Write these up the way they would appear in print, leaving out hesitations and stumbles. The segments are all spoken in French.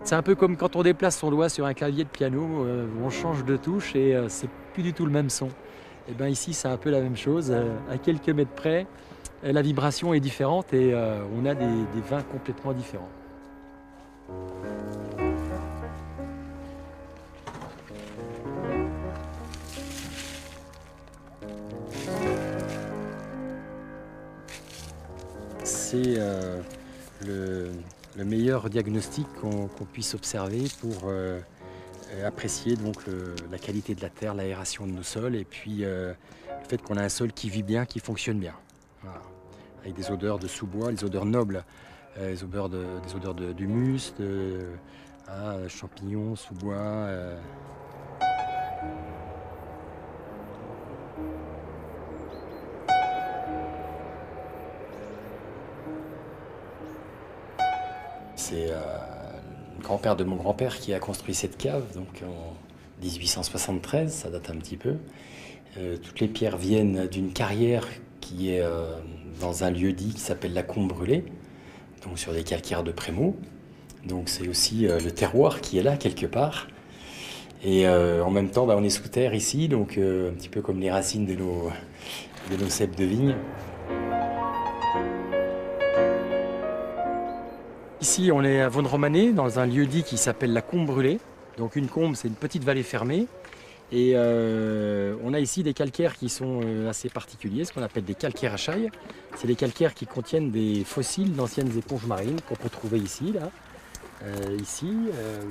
C'est un peu comme quand on déplace son doigt sur un clavier de piano, où on change de touche et c'est plus du tout le même son. Et bien ici, c'est un peu la même chose. À quelques mètres près, la vibration est différente et on a des vins complètement différents. C'est le meilleur diagnostic qu'on puisse observer pour apprécier donc la qualité de la terre, l'aération de nos sols et puis le fait qu'on a un sol qui vit bien, qui fonctionne bien. Voilà. Avec des odeurs de sous-bois, les odeurs nobles, des odeurs d'humus, champignons, sous-bois. C'est le grand-père de mon grand-père qui a construit cette cave, donc en 1873, ça date un petit peu. Toutes les pierres viennent d'une carrière qui est dans un lieu-dit qui s'appelle la Combe Brûlée, donc sur des calcaires de Prémaux. Donc c'est aussi le terroir qui est là quelque part. Et en même temps, on est sous terre ici, donc un petit peu comme les racines de nos ceps de vigne. Ici, on est à Vaune-Romanée, dans un lieu-dit qui s'appelle la Combe Brûlée. Donc une combe, c'est une petite vallée fermée. Et on a ici des calcaires qui sont assez particuliers, ce qu'on appelle des calcaires à chaille. C'est des calcaires qui contiennent des fossiles d'anciennes éponges marines qu'on peut trouver ici, là,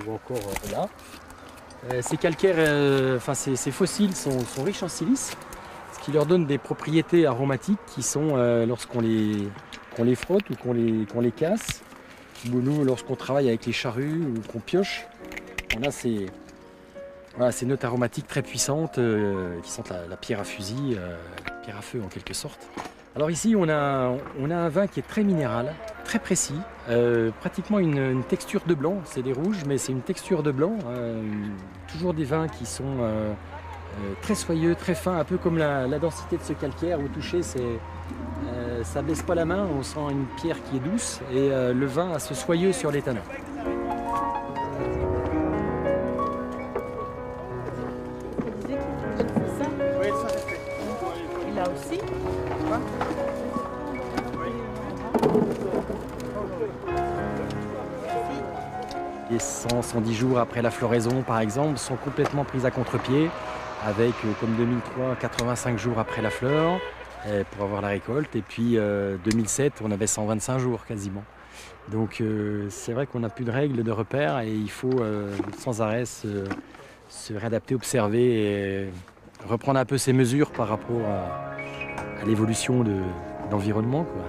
ou encore là. Ces calcaires, ces fossiles sont riches en silice, ce qui leur donne des propriétés aromatiques qui sont, lorsqu'on les frotte ou qu'on les casse, ou nous, lorsqu'on travaille avec les charrues ou qu'on pioche, on a ces notes aromatiques très puissantes qui sentent la pierre à fusil, pierre à feu en quelque sorte. Alors ici, on a un vin qui est très minéral, très précis, pratiquement une texture de blanc. C'est des rouges, mais c'est une texture de blanc. Toujours des vins qui sont très soyeux, très fins, un peu comme la densité de ce calcaire. Au toucher, ça baisse pas la main, on sent une pierre qui est douce et le vin a ce soyeux sur les tanins. Là aussi. Les 110 jours après la floraison, par exemple, sont complètement prises à contre-pied, avec, comme 2003, 85 jours après la fleur, pour avoir la récolte. Et puis 2007, on avait 125 jours quasiment. Donc c'est vrai qu'on n'a plus de règles, de repères, et il faut sans arrêt se réadapter, observer et reprendre un peu ses mesures par rapport à l'évolution de l'environnement, quoi.